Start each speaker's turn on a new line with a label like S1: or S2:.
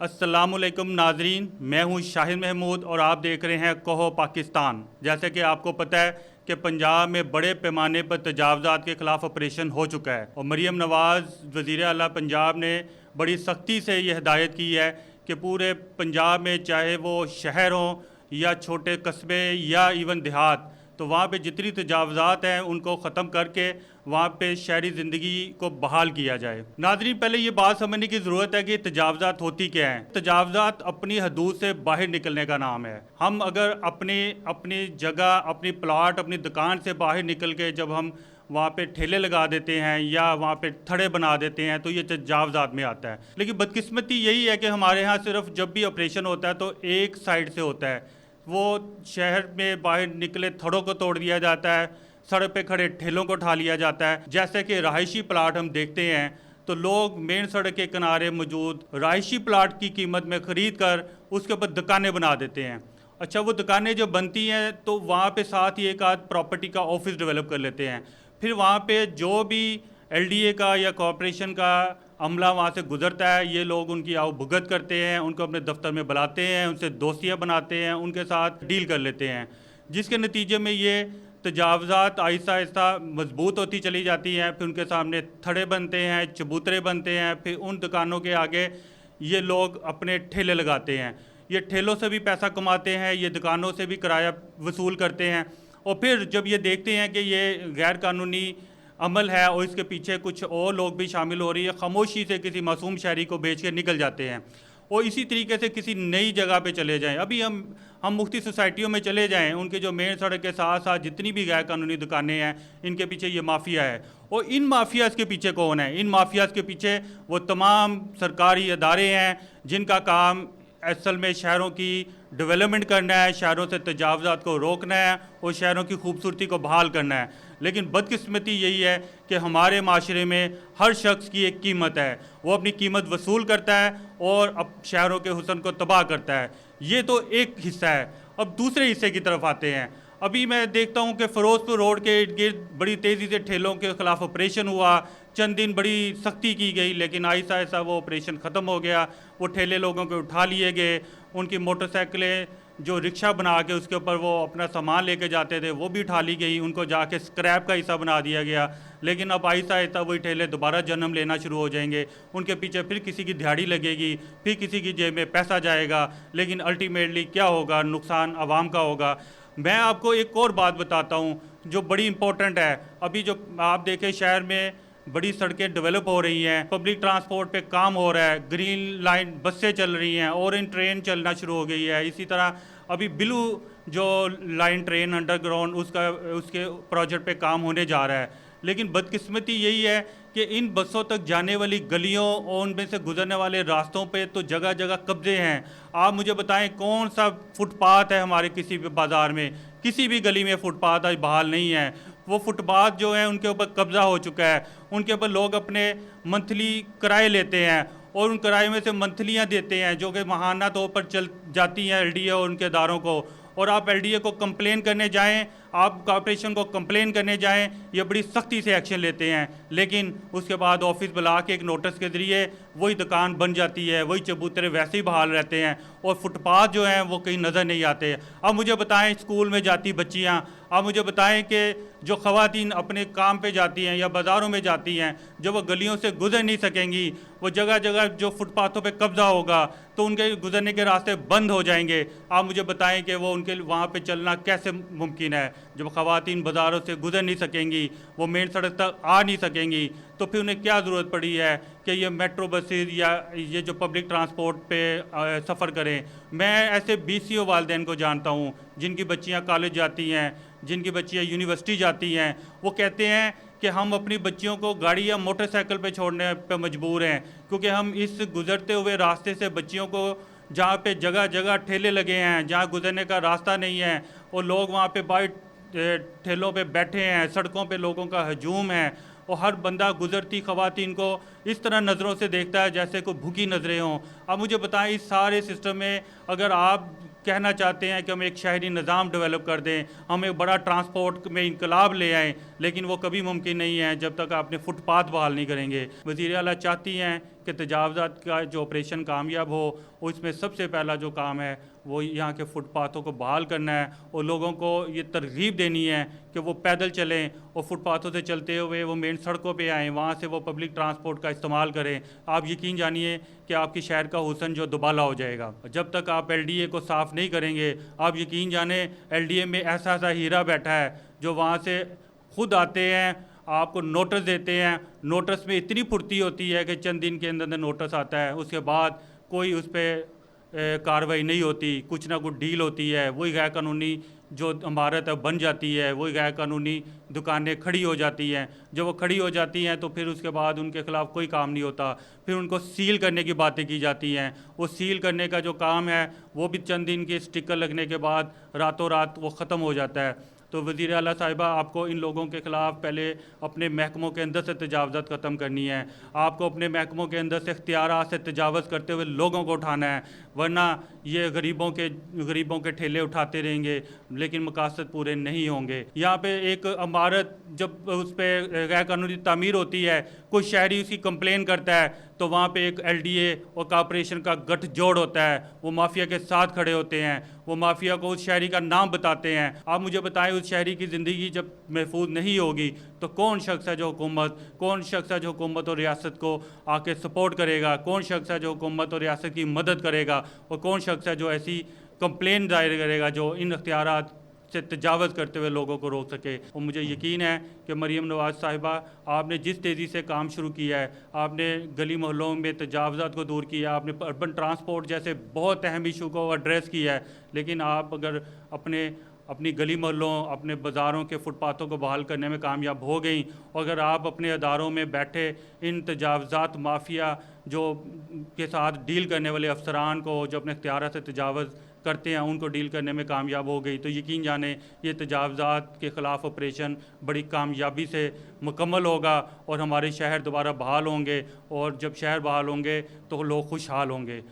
S1: अस्सलामुअलैकुम नाजरीन, मैं हूं शाहिद महमूद और आप देख रहे हैं कहो पाकिस्तान। जैसे कि आपको पता है कि पंजाब में बड़े पैमाने पर तजावज़ात के ख़िलाफ़ ऑपरेशन हो चुका है और मरीम नवाज़ वज़ीर आला पंजाब ने बड़ी सख्ती से ये हिदायत की है कि पूरे पंजाब में चाहे वो शहर हों या छोटे कस्बे या इवन देहात, तो वहाँ पे जितनी तजावज़ात हैं उनको ख़त्म करके वहाँ पे शहरी ज़िंदगी को बहाल किया जाए। नाज़रीन, पहले ये बात समझने की ज़रूरत है कि तजावज़ात होती क्या हैं। तजावज़ात अपनी हदूद से बाहर निकलने का नाम है। हम अगर अपनी जगह, अपनी प्लाट, अपनी दुकान से बाहर निकल के जब हम वहाँ पे ठेले लगा देते हैं या वहाँ पे थड़े बना देते हैं तो ये तजावज़ात में आता है। लेकिन बदकिस्मती यही है कि हमारे यहाँ सिर्फ जब भी ऑपरेशन होता है तो एक साइड से होता है। वो शहर में बाहर निकले थड़ों को तोड़ दिया जाता है, सड़क पे खड़े ठेलों को उठा लिया जाता है। जैसे कि रहायशी प्लाट हम देखते हैं तो लोग मेन सड़क के किनारे मौजूद रहायशी प्लाट की कीमत में ख़रीद कर उसके ऊपर दुकानें बना देते हैं। अच्छा, वो दुकानें जो बनती हैं तो वहाँ पे साथ ही एक आध प्रॉपर्टी का ऑफिस डेवलप कर लेते हैं। फिर वहाँ पे जो भी LDA का या कॉरपोरेशन का अमला वहाँ से गुजरता है, ये लोग उनकी आओ भुगत करते हैं, उनको अपने दफ्तर में बुलाते हैं, उनसे दोस्तियाँ बनाते हैं, उनके साथ डील कर लेते हैं, जिसके नतीजे में ये तजावज़ात आहिस्ता आहिस्ता मजबूत होती चली जाती हैं। फिर उनके सामने थड़े बनते हैं, चबूतरे बनते हैं, फिर उन दुकानों के आगे ये लोग अपने ठेले लगाते हैं। ये ठेलों से भी पैसा कमाते हैं, ये दुकानों से भी किराया वसूल करते हैं और फिर जब ये देखते हैं कि ये गैर कानूनी अमल है और इसके पीछे कुछ और लोग भी शामिल हो रही है, खामोशी से किसी मासूम शहरी को बेच के निकल जाते हैं और इसी तरीके से किसी नई जगह पे चले जाएं। अभी हम मुख्तलिफ सोसाइटियों में चले जाएं, उनके जो मेन सड़क के साथ साथ जितनी भी गैर कानूनी दुकानें हैं, इनके पीछे ये माफिया है। और इन माफियाज़ के पीछे कौन है? इन माफियाज़ के पीछे वो तमाम सरकारी अदारे हैं जिनका काम असल में शहरों की डेवलपमेंट करना है, शहरों से तजावज़ात को रोकना है और शहरों की खूबसूरती को बहाल करना है। लेकिन बदकिस्मती यही है कि हमारे माशरे में हर शख्स की एक कीमत है, वो अपनी कीमत वसूल करता है और अब शहरों के हुस्न को तबाह करता है। ये तो एक हिस्सा है। अब दूसरे हिस्से की तरफ आते हैं। अभी मैं देखता हूँ कि फ़िरोज़पुर रोड के इर्द गिर्द बड़ी तेज़ी से ठेलों के ख़िलाफ़ ऑपरेशन हुआ। चंद दिन बड़ी सख्ती की गई, लेकिन आहिस्ता आहिस्ता वो ऑपरेशन ख़त्म हो गया। वो ठेले लोगों के उठा लिए गए, उनकी मोटरसाइकिलें जो रिक्शा बना के उसके ऊपर वो अपना सामान लेके जाते थे वो भी उठा ली गई, उनको जाके स्क्रैप का हिस्सा बना दिया गया। लेकिन अब आहिस्ता आहिस्ता वही ठेले दोबारा जन्म लेना शुरू हो जाएंगे। उनके पीछे फिर किसी की दिहाड़ी लगेगी, फिर किसी की जेब में पैसा जाएगा, लेकिन अल्टीमेटली क्या होगा? नुकसान आवाम का होगा। मैं आपको एक और बात बताता हूँ जो बड़ी इंपॉर्टेंट है। अभी जो आप देखें शहर में बड़ी सड़कें डेवलप हो रही हैं, पब्लिक ट्रांसपोर्ट पे काम हो रहा है, ग्रीन लाइन बसें चल रही हैं, ऑरेंज ट्रेन चलना शुरू हो गई है। इसी तरह अभी ब्लू जो लाइन ट्रेन अंडरग्राउंड उसके प्रोजेक्ट पे काम होने जा रहा है। लेकिन बदकिस्मती यही है कि इन बसों तक जाने वाली गलियों और उनमें से गुजरने वाले रास्तों पे तो जगह जगह कब्जे हैं। आप मुझे बताएं कौन सा फुटपाथ है हमारे किसी भी बाज़ार में? किसी भी गली में फुटपाथ आज बहाल नहीं है। वो फुटपाथ जो है उनके ऊपर कब्ज़ा हो चुका है, उनके ऊपर लोग अपने मंथली किराए लेते हैं और उन किराए में से मंथलियाँ देते हैं जो कि माहाना तौर पर चल जाती हैं LDA और उनके इदारों को। और आप LDA को कंप्लेन करने जाएं, आप कॉर्पोरेशन को कंप्लेन करने जाएं, ये बड़ी सख्ती से एक्शन लेते हैं, लेकिन उसके बाद ऑफिस बुला के एक नोटिस के ज़रिए वही दुकान बन जाती है, वही चबूतरे वैसे ही बहाल रहते हैं और फुटपाथ जो हैं वो कहीं नज़र नहीं आते। अब मुझे बताएं स्कूल में जाती बच्चियाँ, आप मुझे बताएं कि जो ख़वातीन अपने काम पे जाती हैं या बाज़ारों में जाती हैं, जब वो गलियों से गुजर नहीं सकेंगी, वो जगह जगह जो फुटपाथों पे कब्ज़ा होगा तो उनके गुजरने के रास्ते बंद हो जाएंगे। आप मुझे बताएं कि वो उनके वहाँ पे चलना कैसे मुमकिन है? जब ख़वातीन बाज़ारों से गुजर नहीं सकेंगी, वो मेन सड़क तक आ नहीं सकेंगी, तो फिर उन्हें क्या ज़रूरत पड़ी है कि ये मेट्रो बसेज या ये जो पब्लिक ट्रांसपोर्ट पे सफ़र करें? मैं ऐसे 20 वालिदैन को जानता हूँ जिनकी बच्चियाँ कॉलेज जाती हैं, जिनकी बच्चियाँ यूनिवर्सिटी जाती हैं। वो कहते हैं कि हम अपनी बच्चियों को गाड़ी या मोटरसाइकिल पे छोड़ने पे मजबूर हैं क्योंकि हम इस गुज़रते हुए रास्ते से बच्चियों को, जहाँ पे जगह जगह ठेले लगे हैं, जहाँ गुजरने का रास्ता नहीं है और लोग वहाँ पे बाइक ठेलों पे बैठे हैं, सड़कों पे लोगों का हजूम है और हर बंदा गुजरती ख़वातीन को इस तरह नज़रों से देखता है जैसे कोई भूखी नज़रें हों। अब मुझे बताएं इस सारे सिस्टम में अगर आप कहना चाहते हैं कि हम एक शहरी निज़ाम डेवलप कर दें, हम एक बड़ा ट्रांसपोर्ट में इनकलाब ले आएँ, लेकिन वो कभी मुमकिन नहीं है जब तक आपने फुटपाथ बहाल नहीं करेंगे। वज़ीर आला चाहती हैं कि तजावज़ात का जो ऑपरेशन कामयाब हो, उसमें सबसे पहला जो काम है वो यहाँ के फुटपाथों को बहाल करना है और लोगों को ये तरगीब देनी है कि वो पैदल चलें और फुटपाथों से चलते हुए वो मेन सड़कों पे आएँ, वहाँ से वो पब्लिक ट्रांसपोर्ट का इस्तेमाल करें। आप यकीन जानिए कि आपकी शहर का हुस्न जो दुबाला हो जाएगा। जब तक आप एलडीए को साफ़ नहीं करेंगे, आप यकीन जाने एलडीए में ऐसा ऐसा हीरा बैठा है जो वहाँ से खुद आते हैं, आपको नोटिस देते हैं। नोटिस में इतनी फुर्ती होती है कि चंद दिन के अंदर अंदर नोटिस आता है, उसके बाद कोई उस पर कार्रवाई नहीं होती, कुछ ना कुछ डील होती है, वही गैर कानूनी जो इमारत है बन जाती है, वही गैर कानूनी दुकानें खड़ी हो जाती हैं। जब वो खड़ी हो जाती हैं तो फिर उसके बाद उनके ख़िलाफ़ कोई काम नहीं होता, फिर उनको सील करने की बातें की जाती हैं। वो सील करने का जो काम है वो भी चंद दिन के स्टिकर लगने के बाद रातों रात वो ख़त्म हो जाता है। तो वज़ीर आला साहिबा, आपको इन लोगों के ख़िलाफ़ पहले अपने महकमों के अंदर से तजावज़ात ख़त्म करनी है। आपको अपने महकमों के अंदर से इख्तियारात से तजावज़ करते हुए लोगों को उठाना है, वरना ये गरीबों के ठेले उठाते रहेंगे लेकिन मकासद पूरे नहीं होंगे। यहाँ पे एक इमारत जब उस पर गैर कानूनी तामीर होती है, कोई शहरी उसकी कंप्लेन करता है तो वहाँ पे एक एलडीए और कॉरपोरेशन का गठजोड़ होता है, वो माफिया के साथ खड़े होते हैं, वो माफिया को उस शहरी का नाम बताते हैं। आप मुझे बताएं, उस शहरी की ज़िंदगी जब महफूज नहीं होगी तो कौन शख्स है जो हुकूमत और रियासत को आके सपोर्ट करेगा, कौन शख्स है जो हुकूमत और रियासत की मदद करेगा, और कौन शख्स है जो ऐसी कंप्लेन दायर करेगा जो इन अख्तियारात से तजावज़ करते हुए लोगों को रोक सके। और मुझे यकीन है कि मरीम नवाज़ साहिबा, आपने जिस तेज़ी से काम शुरू किया है, आपने गली मोहल्लों में तजावज़ात को दूर किया, आपने अर्बन ट्रांसपोर्ट जैसे बहुत अहम इशू को एड्रेस किया है, लेकिन आप अगर अपनी गली मोहल्लों, अपने बाज़ारों के फुटपाथों को बहाल करने में कामयाब हो गई, और अगर आप अपने अदारों में बैठे इन तजावज़ात माफिया जो के साथ डील करने वाले अफसरान को, जो अपने इख्तियार से तजावज़ करते हैं, उनको डील करने में कामयाब हो गई, तो यकीन जाने ये तजावज़ात के ख़िलाफ़ ऑपरेशन बड़ी कामयाबी से मुकम्मल होगा और हमारे शहर दोबारा बहाल होंगे, और जब शहर बहाल होंगे तो लोग खुशहाल होंगे।